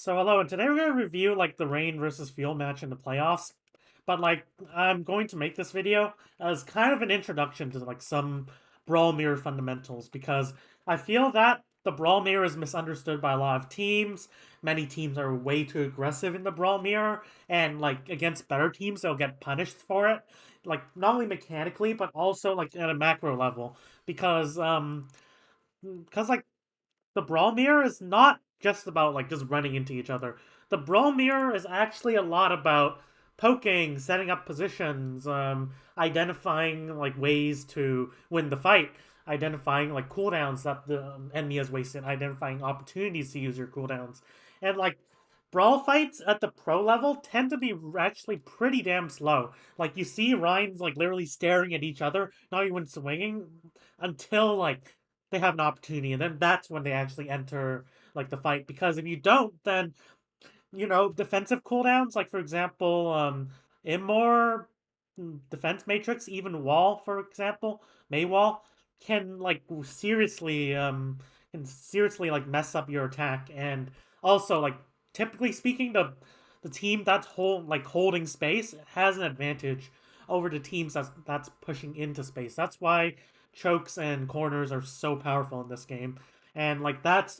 So hello, and today we're gonna review like the Rain versus Fuel match in the playoffs. But like I'm going to make this video as kind of an introduction to like some Brawl Mirror fundamentals because I feel that the Brawl Mirror is misunderstood by a lot of teams. Many teams are way too aggressive in the Brawl Mirror, and like against better teams, they'll get punished for it. Like not only mechanically, but also like at a macro level. Because like the Brawl Mirror is not just about like just running into each other. The Brawl Mirror is actually a lot about poking, setting up positions, identifying like ways to win the fight, identifying like cooldowns that the enemy has wasted, identifying opportunities to use your cooldowns, and like Brawl fights at the pro level tend to be actually pretty damn slow. Like you see Ryan's like literally staring at each other, not even swinging, until like they have an opportunity, and then that's when they actually enter like the fight. Because if you don't, then defensive cooldowns, like for example, Immor, defense matrix, even Wall, for example, Maywall, can like seriously like mess up your attack. And also like typically speaking, the team that's holding space has an advantage over the teams that's pushing into space. That's why chokes and corners are so powerful in this game. And like that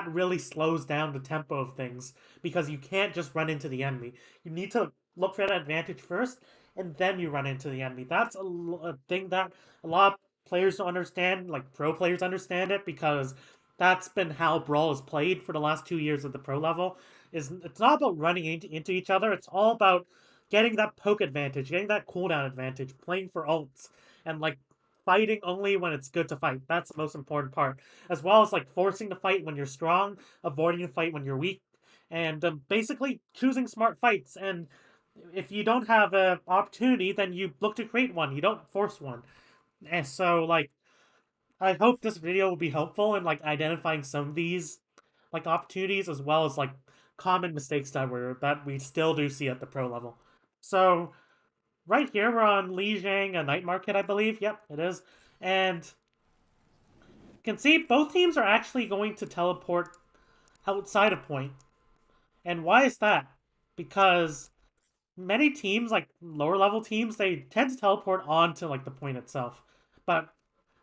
really slows down the tempo of things because you can't just run into the enemy. You need to look for that advantage first, and then you run into the enemy. That's a thing that a lot of players don't understand. Like pro players understand it because that's been how Brawl is played for the last 2 years at the pro level. Is it's not about running into each other. It's all about getting that poke advantage, getting that cooldown advantage, playing for ults, and like fighting only when it's good to fight. That's the most important part, as well as like forcing the fight when you're strong, avoiding the fight when you're weak, and basically choosing smart fights. And if you don't have an opportunity, then you look to create one. You don't force one. And so, like, I hope this video will be helpful in like identifying some of these like opportunities as well as like common mistakes that we still do see at the pro level. So right here we're on Lijiang, a night market, I believe. Yep, it is. And you can see both teams are actually going to teleport outside of point. And why is that? Because many teams, like lower level teams, they tend to teleport onto like the point itself. But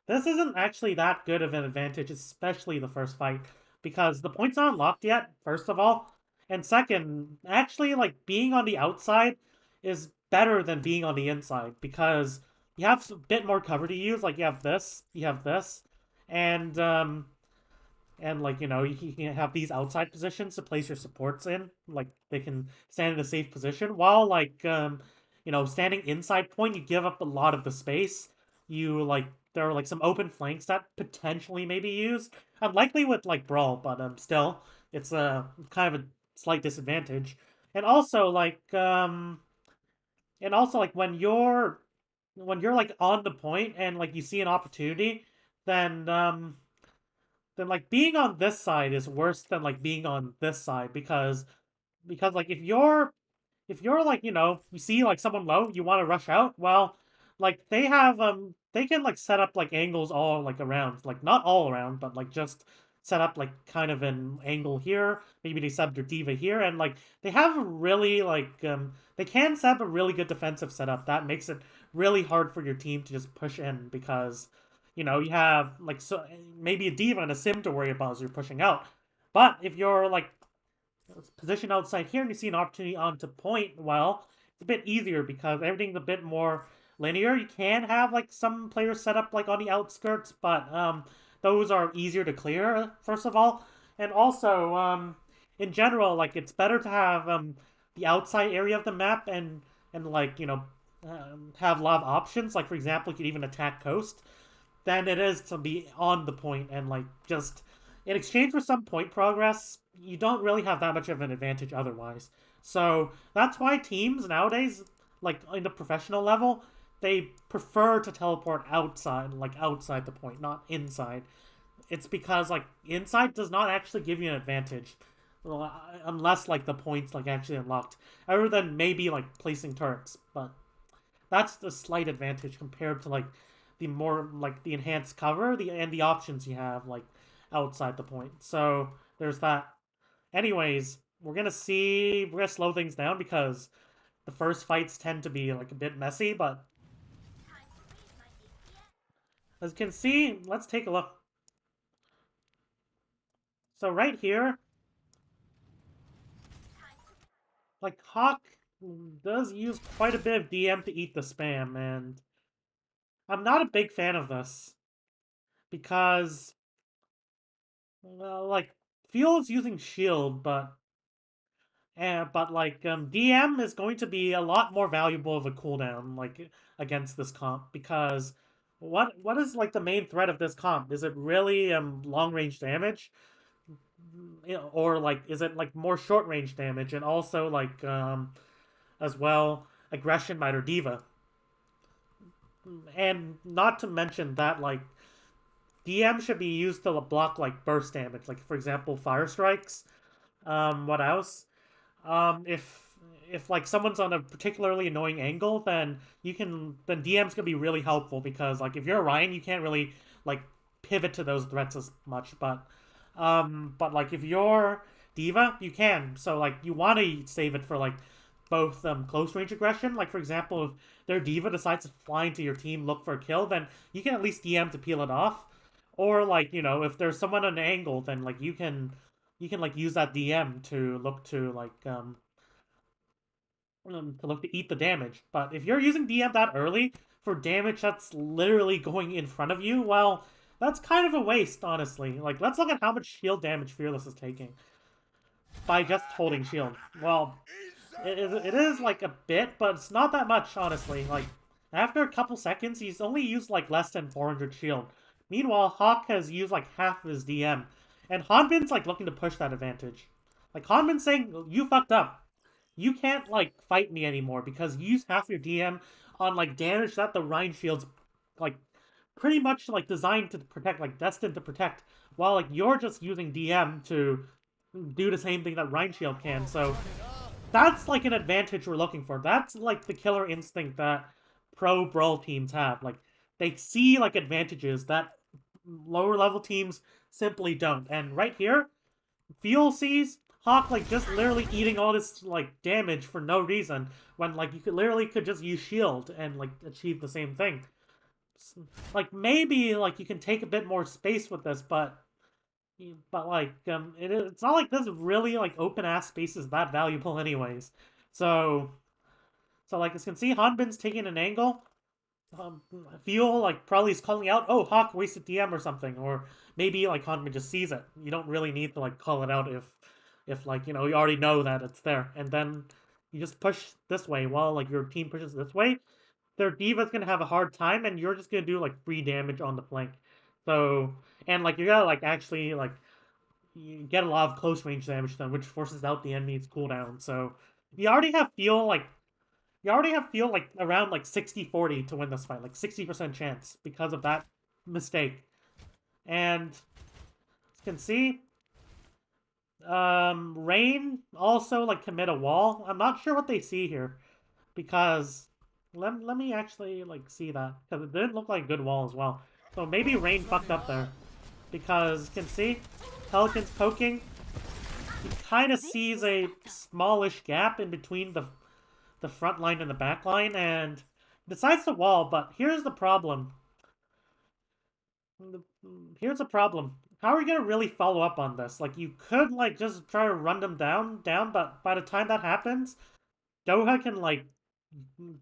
this isn't actually that good of an advantage, especially the first fight, because the point's not unlocked yet, first of all. And second, actually like being on the outside is better than being on the inside because you have a bit more cover to use. Like you have this, and like you can have these outside positions to place your supports in, like they can stand in a safe position, while like standing inside point, you give up a lot of the space. You like there are like some open flanks that potentially may be used, unlikely with like Brawl, but still it's a kind of a slight disadvantage. And also like when you're like on the point and like you see an opportunity, then like being on this side is worse than like being on this side because like if you're like you see like someone low, you want to rush out, well, like they can like set up like angles all like around, like not all around, but like just set up like kind of an angle here, maybe they sub their diva here, and like they have a really they can set up a really good defensive setup that makes it really hard for your team to just push in because you have like so maybe a diva and a sim to worry about as you're pushing out. But if you're like positioned outside here and you see an opportunity onto point, well, it's a bit easier because everything's a bit more linear. You can have like some players set up like on the outskirts, but those are easier to clear, first of all. And also, in general, like it's better to have the outside area of the map and like have a lot of options. Like for example, you could even attack coast than it is to be on the point and like just in exchange for some point progress, you don't really have that much of an advantage otherwise. So that's why teams nowadays, like in the professional level, they prefer to teleport outside, like outside the point, not inside. It's because like inside does not actually give you an advantage, unless like the points like actually unlocked, other than maybe like placing turrets. But that's the slight advantage compared to like the more like the enhanced cover and the options you have like outside the point. So there's that. Anyways, we're gonna slow things down because the first fights tend to be like a bit messy, but as you can see, let's take a look. So right here, like Hawk does use quite a bit of DM to eat the spam, and I'm not a big fan of this because, well, like Fuel is using shield, but DM is going to be a lot more valuable of a cooldown like against this comp because what is like the main threat of this comp? Is it really long range damage? Or like is it like more short range damage and also like as well aggression matter diva, and not to mention that like DM should be used to block like burst damage, like for example fire strikes. What else? If like someone's on a particularly annoying angle, then DM's gonna be really helpful because like if you're a Ryan, you can't really like pivot to those threats as much. But like if you're Diva, you can. So like you want to save it for like both close range aggression. Like for example, if their Diva decides to fly into your team, look for a kill, then you can at least DM to peel it off. Or like if there's someone on an angle, then like you can like use that DM to look to eat the damage. But if you're using DM that early for damage that's literally going in front of you, well, that's kind of a waste, honestly. Like, let's look at how much shield damage Fearless is taking by just holding shield. Well, it is like a bit, but it's not that much, honestly. Like, after a couple seconds, he's only used like less than 400 shield. Meanwhile, Hawk has used like half of his DM. And Hanbin's like looking to push that advantage. Like, Hanbin's saying, you fucked up. You can't like fight me anymore because you use half your DM on like damage that the Rhine Shield's like pretty much like designed to protect, like destined to protect, while like you're just using DM to do the same thing that Rhine Shield can. So that's like an advantage we're looking for. That's like the killer instinct that pro Brawl teams have. Like they see like advantages that lower level teams simply don't. And right here, Fuel sees Hawk like just literally eating all this like damage for no reason when like you could just use shield and like achieve the same thing. Like maybe like you can take a bit more space with this, but like it's not like this really like open ass space is that valuable anyways. So like as you can see, Hanbin's taking an angle. Fuel like probably is calling out, "Oh, Hawk wasted DM or something," or maybe like Hanbin just sees it. You don't really need to like call it out if like you already know that it's there, and then you just push this way while like your team pushes this way. Their diva's gonna have a hard time, and you're just gonna do like free damage on the flank. So and like you gotta like actually like you get a lot of close range damage done, which forces out the enemy's cooldown. So you already have feel like around like 60-40 to win this fight, like 60% chance because of that mistake. And as you can see, Rain also like commit a wall. I'm not sure what they see here because let me actually like see that because it didn't look like a good wall as well. So maybe Rain fucked up there because you can see Pelican's poking. He kind of sees a smallish gap in between the front line and the back line and decides to wall. But here's the problem. Here's a problem. How are you gonna really follow up on this? Like you could like just try to run them down, but by the time that happens, Doha can like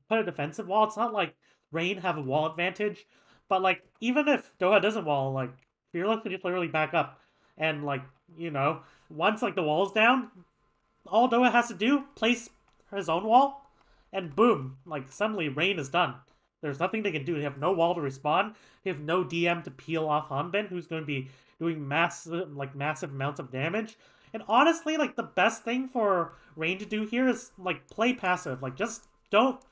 put a defensive wall. It's not like Rain have a wall advantage, but like even if Doha doesn't wall, like Fearless can just literally back up and like once like the wall's down, all Doha has to do place his own wall, and boom, like suddenly Rain is done. There's nothing they can do. They have no wall to respond. They have no DM to peel off Hanbin, who's going to be doing massive amounts of damage. And honestly, like the best thing for Rain to do here is like play passive. Like just don't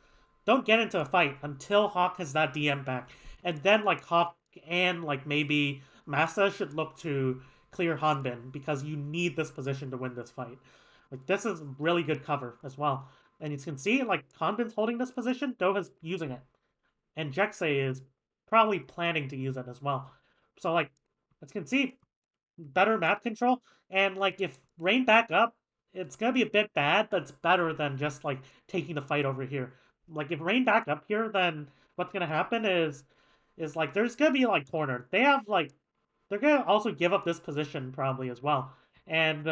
get into a fight until Hawk has that DM back, and then like Hawk and like maybe Massa should look to clear Hanbin because you need this position to win this fight. Like this is really good cover as well. And you can see like Hanbin's holding this position, Doha's using it. And Jexay is probably planning to use it as well. So like as you can see, better map control. And like if Rain back up, it's gonna be a bit bad, but it's better than just like taking the fight over here. Like if Rain backed up here, then what's gonna happen is like there's gonna be like cornered. They have like they're gonna also give up this position probably as well. And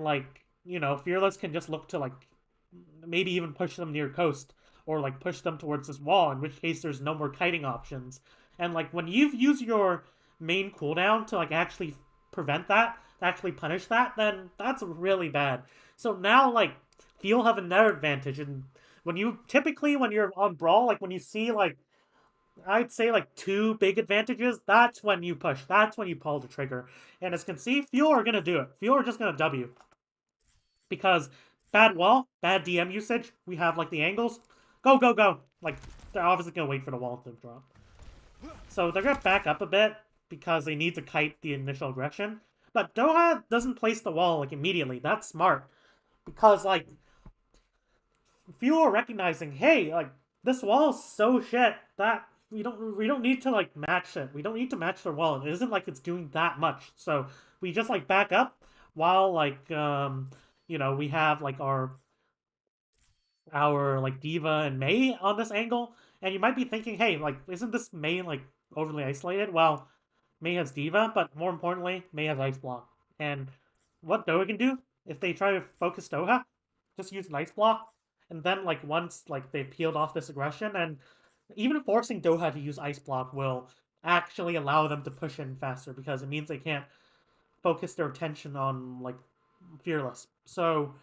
like, you know, Fearless can just look to like maybe even push them near coast or like push them towards this wall, in which case there's no more kiting options. And like when you've used your main cooldown to like actually prevent that, to actually punish that, then that's really bad. So now like you'll have another advantage. And when you typically when you're on Brawl, like when you see like I'd say like two big advantages, that's when you push. That's when you pull the trigger. And as you can see, Fuel are gonna do it. Fuel are just gonna W. Because bad wall, bad DM usage, we have like the angles. Go, go, go. Like, they're obviously gonna wait for the wall to drop. So they're gonna back up a bit because they need to kite the initial aggression. But Doha doesn't place the wall like immediately. That's smart. Because like Fuel are recognizing, hey, like this wall is so shit that we don't need to like match it. We don't need to match their wall. It isn't like it's doing that much. So we just like back up while like you know, we have like our like Diva and Mei on this angle, and you might be thinking, hey, like isn't this Mei like overly isolated? Well, Mei has Diva, but more importantly, Mei has Ice Block. And what Doha can do if they try to focus Doha, just use an Ice Block, and then like once like they've peeled off this aggression, and even forcing Doha to use Ice Block will actually allow them to push in faster because it means they can't focus their attention on like Fearless. So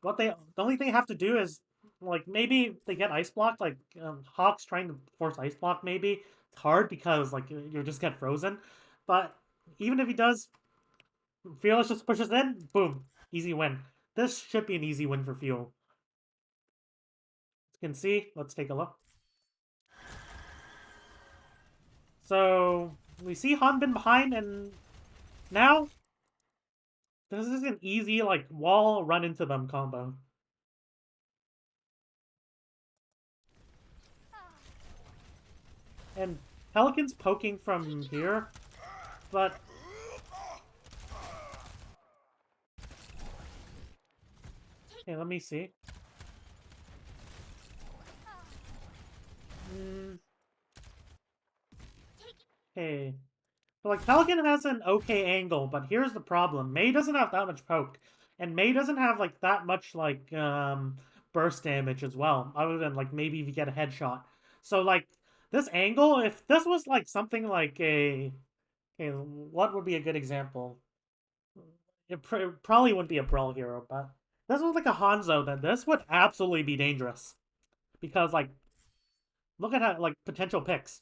the only thing they have to do is like maybe they get ice blocked, like Hawk's trying to force ice block. Maybe it's hard because like you just get frozen. But even if he does, Fearless just pushes in, boom, easy win. This should be an easy win for Fuel. You can see. Let's take a look. So we see Hanbin behind, and now this is an easy like wall run into them combo. And Pelican's poking from here, but okay, let me see. Okay. But like Pelican has an okay angle, but here's the problem. Mei doesn't have that much poke. And Mei doesn't have like that much like burst damage as well, other than like maybe if you get a headshot. So like this angle, if this was like something like a okay, what would be a good example? It probably wouldn't be a Brawl hero, but this was like a Hanzo, then this would absolutely be dangerous. Because like look at how like potential picks.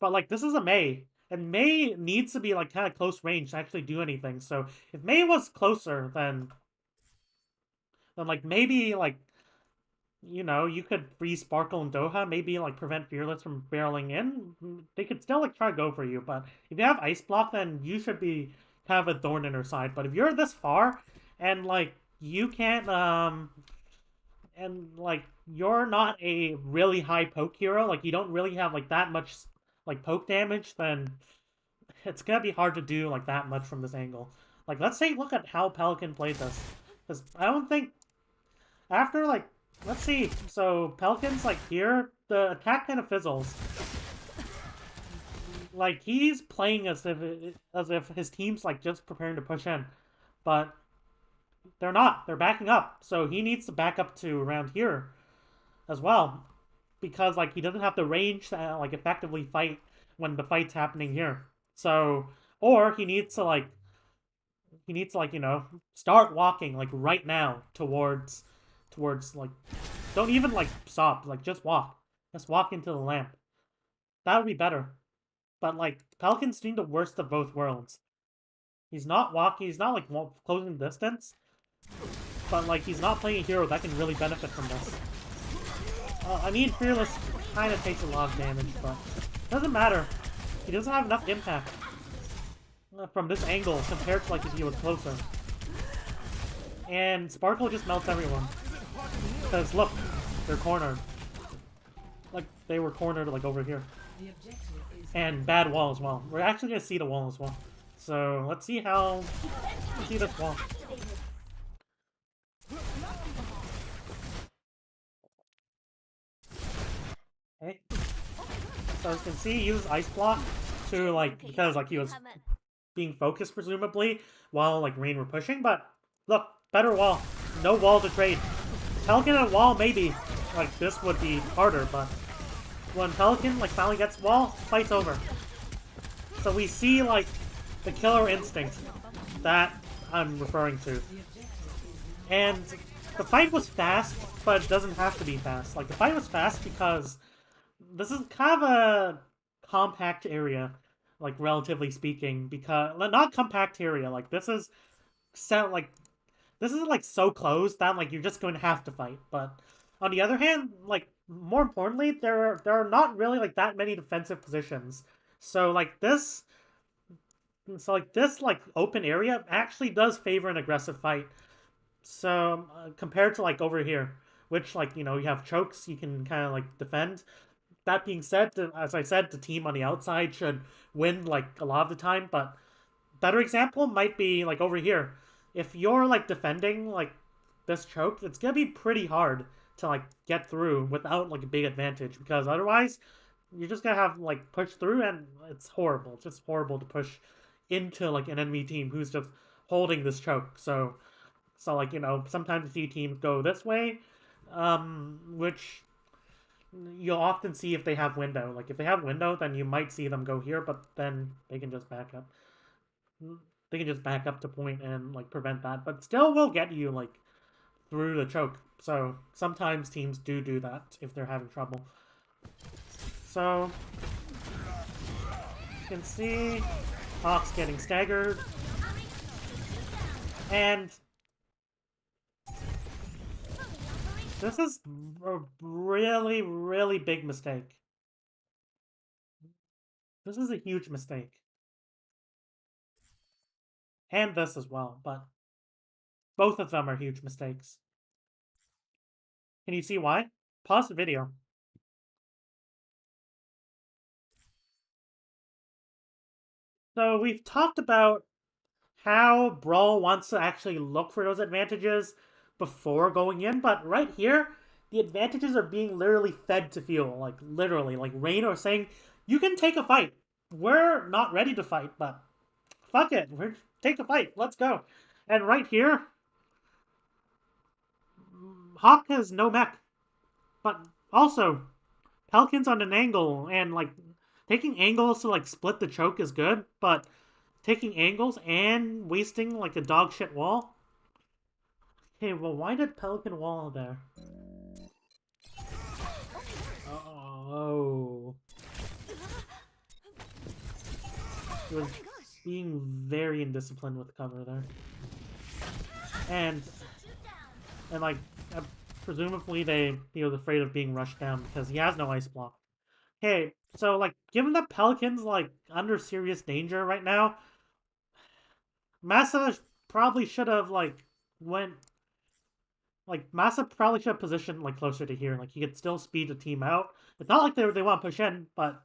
But like this is a Mei, and Mei needs to be like kind of close range to actually do anything. So if Mei was closer, then like maybe like you know you could freeze Sparkle and Doha, maybe like prevent Fearless from barreling in. They could still like try to go for you, but if you have Ice Block, then you should be kind of a thorn in her side. But if you're this far and like you can't and like you're not a really high poke hero, like you don't really have like that much like poke damage, then it's gonna be hard to do like that much from this angle. Like let's take a look at how Pelican played this, because I don't think after like let's see. So Pelican's like here, the attack kind of fizzles. Like he's playing as if his team's like just preparing to push in, but they're not. They're backing up. So he needs to back up to around here as well, because like he doesn't have the range to like effectively fight when the fight's happening here. So or he needs to like you know start walking like right now towards like don't even like stop, like just walk into the lamp. That would be better. But like Pelican's doing the worst of both worlds. He's not walking. He's not like closing distance, but like he's not playing a hero that can really benefit from this. I mean, Fearless kind of takes a lot of damage, but it doesn't matter. He doesn't have enough impact from this angle compared to like if he was closer. And Sparkle just melts everyone. Because look, they're cornered. Like they were cornered like over here. And bad wall as well. We're actually gonna see the wall as well. So let's see this wall. So as you can see, he used Ice Block to, like, because, like, he was being focused, presumably, while, like, Rain were pushing, but look, better wall. No wall to trade. Pelican and wall, maybe. Like, this would be harder, but when Pelican, like, finally gets wall, fight's over. So we see, like, the killer instinct that I'm referring to. And the fight was fast, but it doesn't have to be fast. Like, the fight was fast because this is kind of a compact area, like, relatively speaking, because... Not compact area, like, this is set, like... This is, like, so close that, like, you're just going to have to fight, but... On the other hand, like, more importantly, there are not really, like, that many defensive positions. So, like, this... So, like, this, like, open area actually does favor an aggressive fight. So, compared to, like, over here, which, like, you know, you have chokes, you can kind of, like, defend. That being said, as I said, the team on the outside should win, like, a lot of the time, but better example might be, like, over here. If you're, like, defending, like, this choke, it's gonna be pretty hard to, like, get through without, like, a big advantage, because otherwise, you're just gonna have, like, push through, and it's horrible. It's just horrible to push into, like, an enemy team who's just holding this choke. So like, you know, sometimes you see teams go this way, which you'll often see if they have window. Like, if they have window, then you might see them go here, but then they can just back up. They can just back up to point and, like, prevent that, but still will get you, like, through the choke. So sometimes teams do that if they're having trouble. So you can see Hawk's getting staggered, and this is a really, really big mistake. This is a huge mistake. And this as well, but both of them are huge mistakes. Can you see why? Pause the video. So we've talked about how Brawl wants to actually look for those advantages before going in, but right here, the advantages are being literally fed to Fuel. Like, literally. Like, Rain are saying, you can take a fight. We're not ready to fight, but fuck it. Take a fight. Let's go. And right here, Hawk has no mech. But also, Pelican's on an angle, and, like, taking angles to, like, split the choke is good, but taking angles and wasting, like, a dog shit wall? Okay, well, why did Pelican wall there? Oh. He was being very indisciplined with cover there. And like, presumably he was afraid of being rushed down because he has no ice block. Okay, so, like, given that Pelican's, like, under serious danger right now, Massa probably should have, like, Massa probably should have positioned, like, closer to here. Like, he could still speed the team out. It's not like they want to push in, but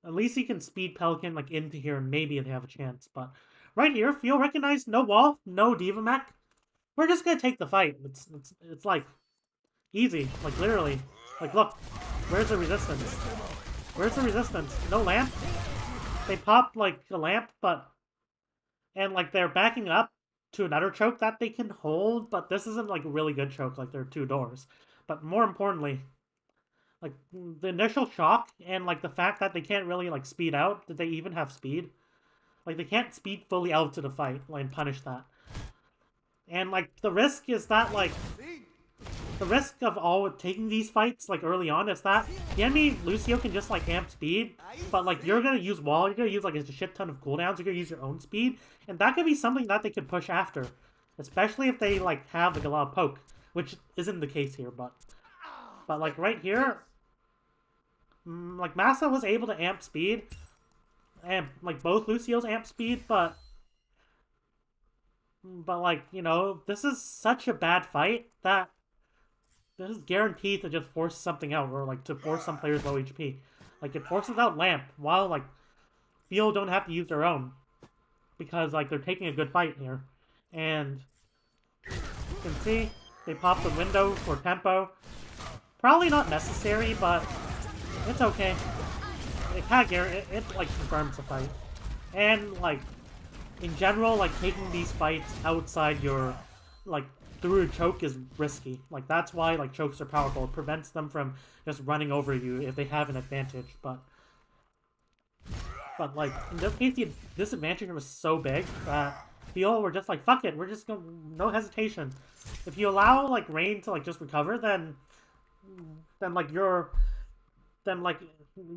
at least he can speed Pelican, like, into here, and maybe they have a chance. But right here, Fuel recognized, no wall, no Diva mech. We're just gonna take the fight. It's like, easy. Like, literally. Like, look. Where's the resistance? Where's the resistance? No lamp? They popped, like, a lamp, but... And, like, they're backing up to another choke that they can hold, but this isn't, like, a really good choke, like, there are two doors. But more importantly, like, the initial shock and, like, the fact that they can't really, like, speed out. Did they even have speed? Like, they can't speed fully out to the fight, like, and punish that. And, like, the risk is that, like... The risk of taking these fights, like, early on is that the enemy Lucio can just, like, amp speed, but, like, you're gonna use wall, you're gonna use, like, a shit ton of cooldowns, you're gonna use your own speed, and that could be something that they could push after. Especially if they, like, have, like, a lot of poke, which isn't the case here, but, like, right here, like, Massa was able to amp speed, and, like, both Lucio's amp speed, but, like, you know, this is such a bad fight that this is guaranteed to just force something out, or, like, to force some players low HP. Like, it forces out Lamp, while, like, Fuel don't have to use their own. Because, like, they're taking a good fight here. And you can see, they pop the window for tempo. Probably not necessary, but it's okay. it kind of it like confirms the fight, and like in general, like taking these fights outside your like through a choke is risky. Like that's why like chokes are powerful. It prevents them from just running over you if they have an advantage. But like in this case, the disadvantage was so big that Feel were just like fuck it. We're just going no hesitation. If you allow like Rain to like just recover, then like then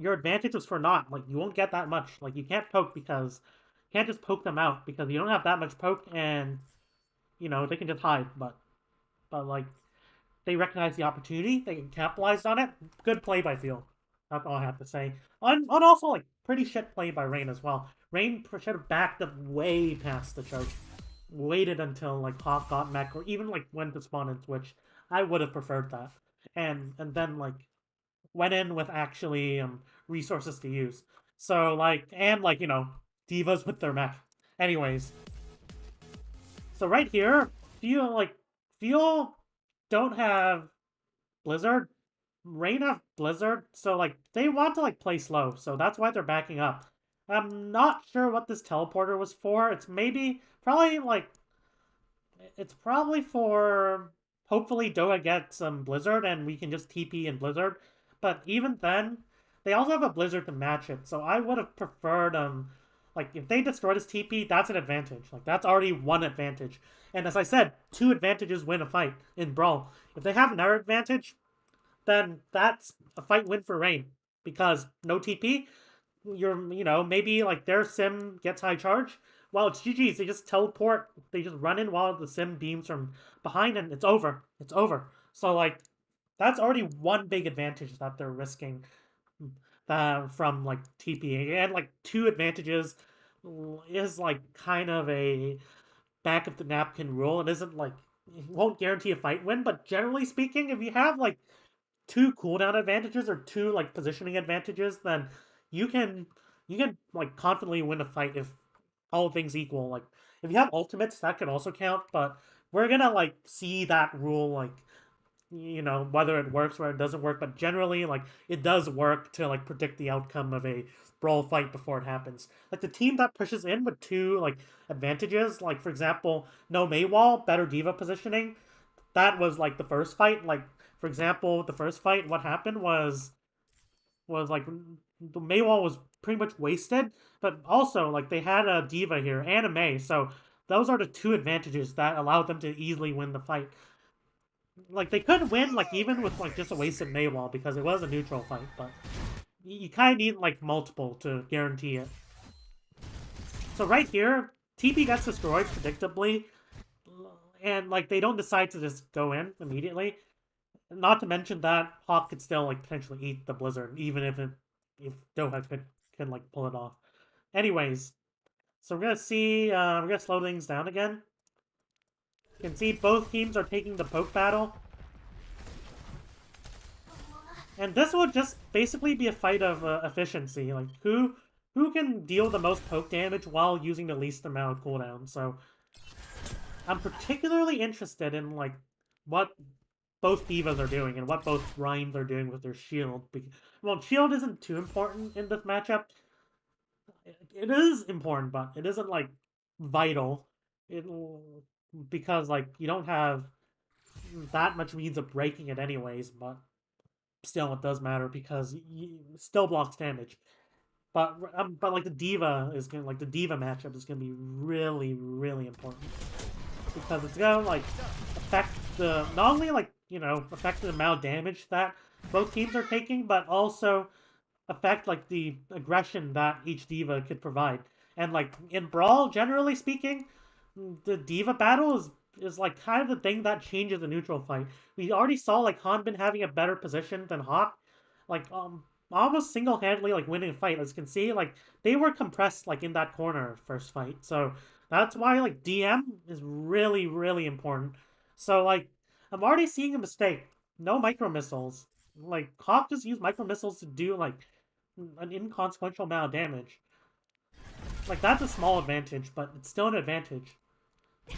your advantage is for naught. Like you won't get that much. Like you can't poke because you can't just poke them out because you don't have that much poke, and you know they can just hide. But like they recognize the opportunity, they can capitalize on it. Good play by Field. That's all I have to say. On also like pretty shit play by Rain as well. Rain should have backed up way past the choke, waited until like Hawk got mech, or even like went to spawn in Twitch. I would have preferred that, and then like went in with actually resources to use. So like and like you know divas with their mech. Anyways, so right here, feel don't have Blizzard. Rain have Blizzard, so like they want to like play slow, so that's why they're backing up. I'm not sure what this teleporter was for. It's probably for hopefully Doa gets some Blizzard and we can just TP in Blizzard. But even then, they also have a Blizzard to match it, so I would have preferred like if they destroy this TP, that's an advantage. Like that's already one advantage. And as I said, two advantages win a fight in Brawl. If they have another advantage, then that's a fight win for Rain. Because no TP, you know, maybe like their sim gets high charge. Well, it's GG's. They just teleport. They just run in while the sim beams from behind, and it's over. It's over. So like, that's already one big advantage that they're risking from like TP, and like two advantages is like kind of a back of the napkin rule. It isn't like it won't guarantee a fight win, but generally speaking, if you have like two cooldown advantages or two like positioning advantages, then you can like confidently win a fight if all things equal. Like if you have ultimates, that can also count, but we're gonna like see that rule like you know whether it works or it doesn't work, but generally like it does work to like predict the outcome of a brawl fight before it happens. Like the team that pushes in with two like advantages, like for example no Maywall, better diva positioning, that was like the first fight. Like for example the first fight, what happened was like the Maywall was pretty much wasted, but also like they had a diva here and a Mei, so those are the two advantages that allowed them to easily win the fight. Like they could win like even with like just a wasted Maywall because it was a neutral fight, but you kind of need like multiple to guarantee it. So right here, TP gets destroyed predictably, and like they don't decide to just go in immediately. Not to mention that Hawk could still like potentially eat the Blizzard, even if Doha can like pull it off. Anyways, so we're gonna see we're gonna slow things down again. You can see both teams are taking the poke battle. And this will just basically be a fight of efficiency. Like who can deal the most poke damage while using the least amount of cooldown. So I'm particularly interested in like what both divas are doing and what both Rhymes are doing with their shield. Well, shield isn't too important in this matchup. It is important, but it isn't like vital. It because like you don't have that much means of breaking it anyways, but still it does matter because it still blocks damage. But like the diva is gonna like the diva matchup is gonna be really really important because it's gonna like affect the not only like you know affect the amount of damage that both teams are taking, but also affect like the aggression that each diva could provide. And like in Brawl, generally speaking, the diva battle is like kind of the thing that changes the neutral fight. We already saw like Hanbin having a better position than Hawk, like almost single-handedly like winning a fight. As you can see, like they were compressed like in that corner first fight. So that's why like DM is really really important. So like I'm already seeing a mistake. No micro missiles. Like Hawk just used micro missiles to do like an inconsequential amount of damage. Like that's a small advantage, but it's still an advantage. You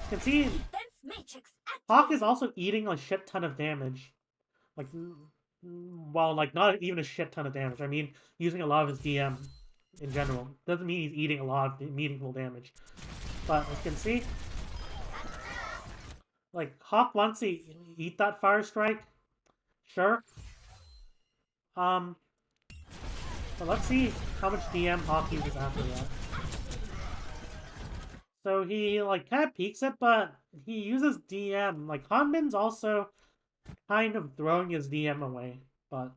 can see Hawk is also eating a shit ton of damage. Like well, like, not even a shit ton of damage. I mean, using a lot of his DM in general. Doesn't mean he's eating a lot of meaningful damage. But as you can see, like, Hawk wants to eat that Fire Strike. Sure. Um, but let's see how much DM Hawk uses after that. So he, like, kind of peeks it, but he uses DM. Like, Hanbin's also kind of throwing his DM away, but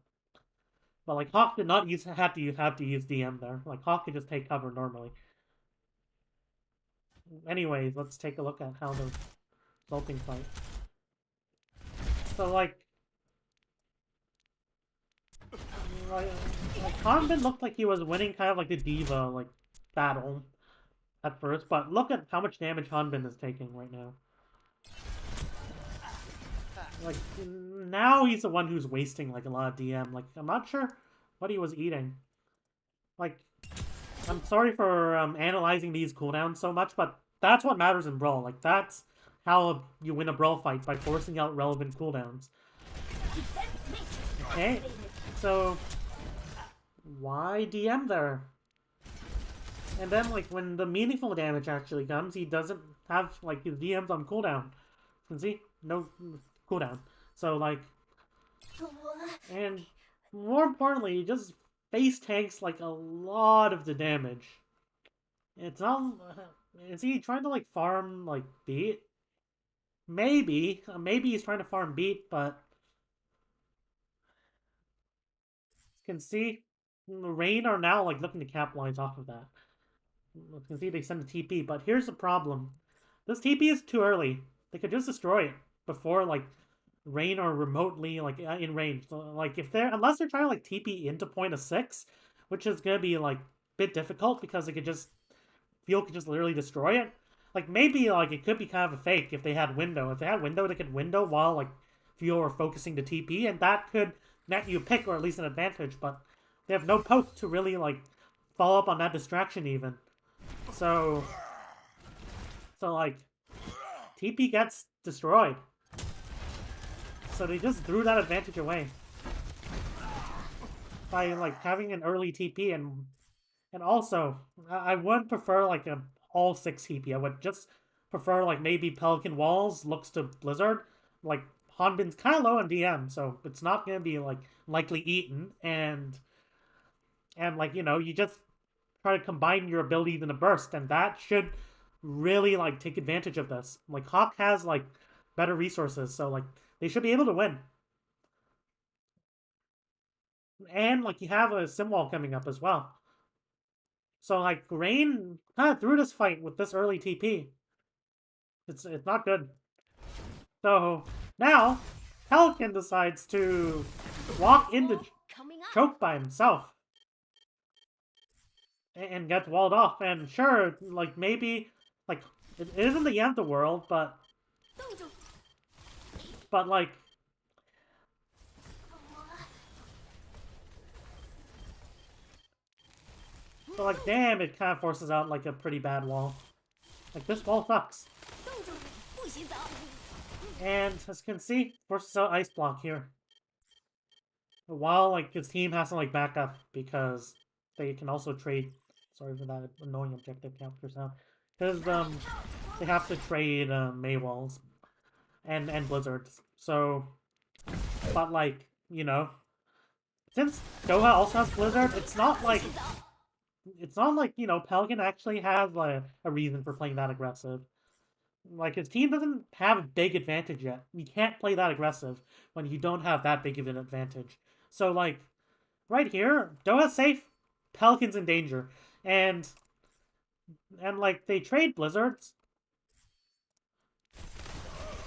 like Hawk did not have to use DM there. Like Hawk could just take cover normally. Anyways, let's take a look at how the resulting fight. So like, like Hanbin looked like he was winning kind of like the Diva like battle at first, but look at how much damage Hanbin is taking right now. Like now he's the one who's wasting like a lot of DM. Like I'm not sure what he was eating. Like I'm sorry for analyzing these cooldowns so much, but that's what matters in Brawl. Like that's how you win a Brawl fight, by forcing out relevant cooldowns. Okay, so why DM there? And then like when the meaningful damage actually comes, he doesn't have like his DMs on cooldown. You can see no cooldown. So like, and more importantly, he just face tanks like a lot of the damage. It's not. Is he trying to like farm like beat? Maybe. Maybe he's trying to farm beat, but you can see Rain are now like looking to capitalize off of that. You can see they send a TP, but here's the problem. This TP is too early. They could just destroy it before like Rain are remotely like in range. So, like if they're unless they're trying to like TP into point of 6, which is gonna be like a bit difficult because they could just Fuel could just literally destroy it. Like maybe like it could be kind of a fake if they had window. If they had window, they could window while like Fuel are focusing to TP, and that could net you a pick or at least an advantage. But they have no poke to really like follow up on that distraction even. So like TP gets destroyed. So they just threw that advantage away by like having an early TP, and also I would prefer like a all 6 TP. I would just prefer like maybe Pelican Walls looks to Blizzard. Like Hanbin's kind of low on DM, so it's not gonna be like likely eaten, and like you just try to combine your abilities in a burst, and that should really like take advantage of this. Like Hawk has like better resources, so like they should be able to win. And like you have a sim wall coming up as well. So like Rain kind of threw this fight with this early TP. It's not good. So now Pelican decides to walk into choke by himself and get walled off. And sure, like maybe like it isn't the end of the world, but like damn, it kind of forces out like a pretty bad wall. Like this wall sucks. And as you can see, forces out ice block here. While like his team has to like back up because they can also trade. Sorry for that annoying objective capture sound. Because they have to trade Maywalls and Blizzards. So, but like since Doha also has Blizzard, it's not like Pelican actually has like a reason for playing that aggressive. Like his team doesn't have a big advantage yet. You can't play that aggressive when you don't have that big of an advantage. So like right here, Doha's safe, Pelican's in danger, and like they trade Blizzards.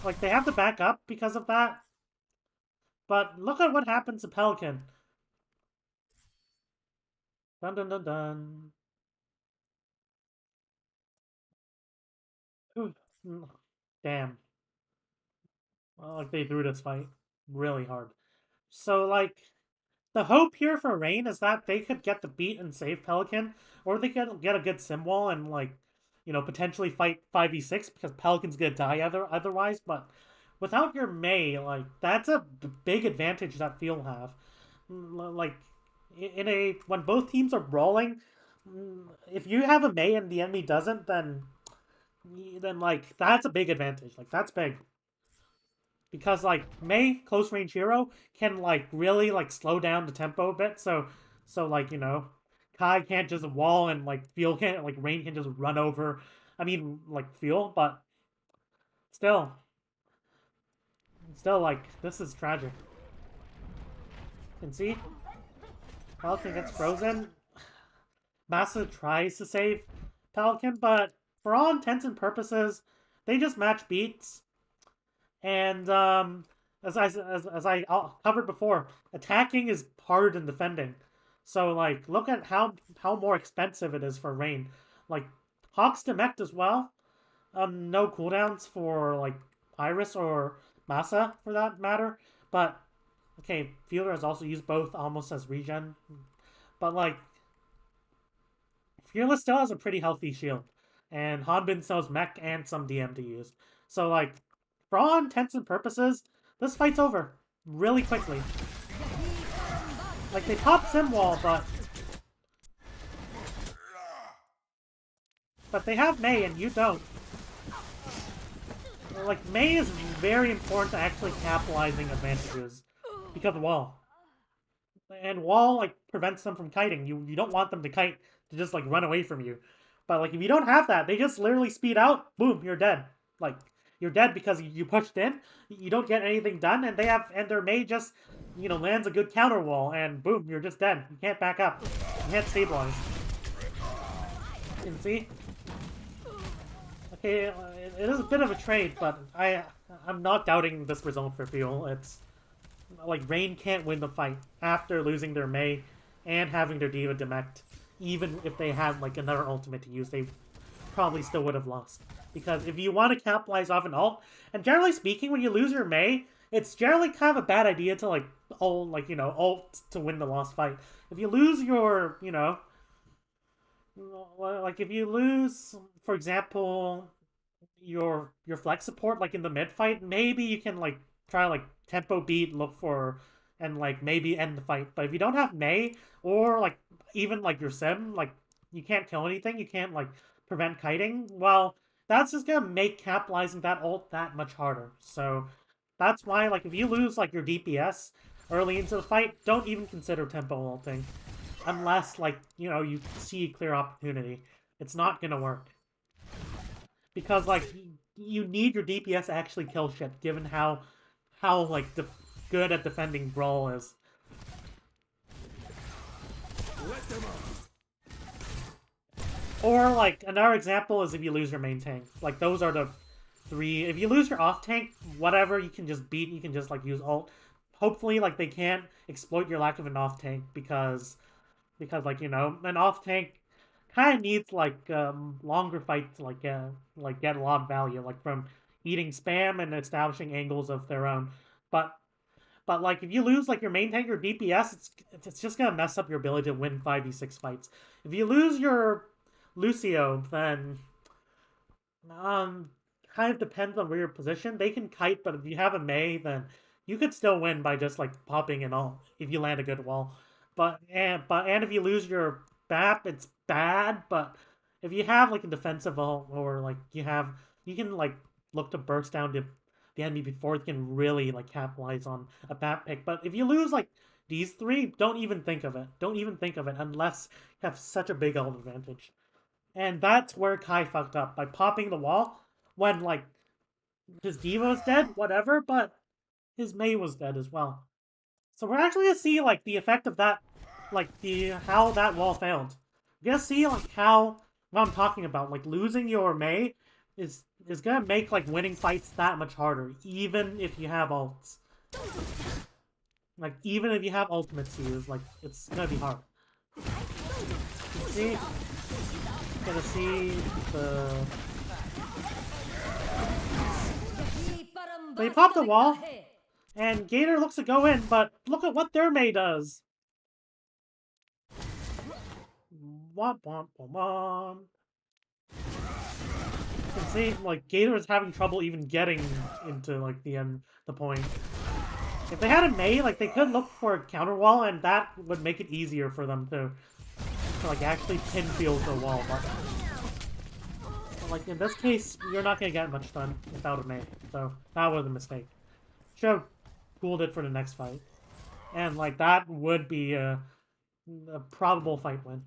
Like they have to back up because of that. But look at what happens to Pelican. Dun dun dun dun. Damn. Well, like they threw this fight really hard. So like the hope here for Rain is that they could get the beat and save Pelican, or they could get a good sim wall and like potentially fight 5v6 because Pelican's gonna die otherwise. But without your Mei, like that's a big advantage that Field have. Like in a when both teams are brawling, if you have a Mei and the enemy doesn't, then like that's a big advantage. Like that's big because like Mei close range hero can like really like slow down the tempo a bit. So like Kai can't just wall and like Field can't like Rain can just run over. I mean like Field, but still like this is tragic. You can see Pelican gets frozen. Massa tries to save Pelican, but for all intents and purposes, they just match beats. And as I covered before, attacking is harder than defending. So like, look at how more expensive it is for Rain. Like Hawk's Demect as well. No cooldowns for like Iris or Massa for that matter. But okay, Fielder has also used both almost as regen. But like, Fearless still has a pretty healthy shield, and Hanbin still has mech and some DM to use. So like, for all intents and purposes, this fight's over really quickly. Like they pop Sim Wall, but they have Mei and you don't. Like Mei is very important to actually capitalizing advantages because of Wall. And Wall like prevents them from kiting. You don't want them to kite to just like run away from you. But like if you don't have that, they just literally speed out, boom, you're dead. Like you're dead because you pushed in, you don't get anything done, and their Mei just lands a good counter wall, and boom, you're just dead. You can't back up. You can't stabilize. You can see? Okay, it is a bit of a trade, but I'm not doubting this result for Fuel. It's like Rain can't win the fight after losing their Mei and having their Diva Demect. Even if they had like another ultimate to use, they probably still would have lost. Because if you want to capitalize off an ult, and generally speaking, when you lose your Mei, it's generally kind of a bad idea to like ult to win the lost fight. If you lose your like if you lose, for example, your flex support like in the mid fight, maybe you can like try like tempo beat, look for and like maybe end the fight. But if you don't have Mei or like even like your sim, like you can't kill anything, you can't like prevent kiting, well, that's just gonna make capitalizing that ult that much harder. So that's why like if you lose like your DPS early into the fight, don't even consider tempo ulting. Unless like, you see clear opportunity. It's not gonna work. Because like you need your DPS to actually kill shit, given how like good at defending Brawl is. Or like another example is if you lose your main tank. Like those are the three. If you lose your off tank, whatever you can just beat, you can just like use ult. Hopefully like they can't exploit your lack of an off tank because like an off tank kind of needs like longer fights to like get a lot of value like from eating spam and establishing angles of their own. But like if you lose like your main tank or DPS, it's just gonna mess up your ability to win 5v6 fights. If you lose your Lucio, then kind of depends on where your position. They can kite, but if you have a Mei, then you could still win by just like popping and all if you land a good wall. But if you lose your BAP, it's bad. But if you have like a defensive ult or like you can like look to burst down the enemy before you can really like capitalize on a BAP pick. But if you lose like these three, don't even think of it. Don't even think of it unless you have such a big ult advantage. And that's where Kai fucked up by popping the wall when like his Diva was dead, whatever, but his Mei was dead as well. So we're actually gonna see like the effect of that, like how that wall failed. We're gonna see like what I'm talking about. Like losing your Mei is gonna make like winning fights that much harder, even if you have ults. Like even if you have ultimates to use, like it's gonna be hard. See, gonna see the. They pop the wall. And Gator looks to go in, but look at what their Mei does. Womp womp womp womp. You can see, like, Gator is having trouble even getting into, like, the point. If they had a Mei, like, they could look for a counter wall, and that would make it easier for them to like, actually pinfield the wall. But, like, in this case, you're not gonna get much done without a Mei. So, that was a mistake. Should've cooled it for the next fight. And, like, that would be a probable fight win.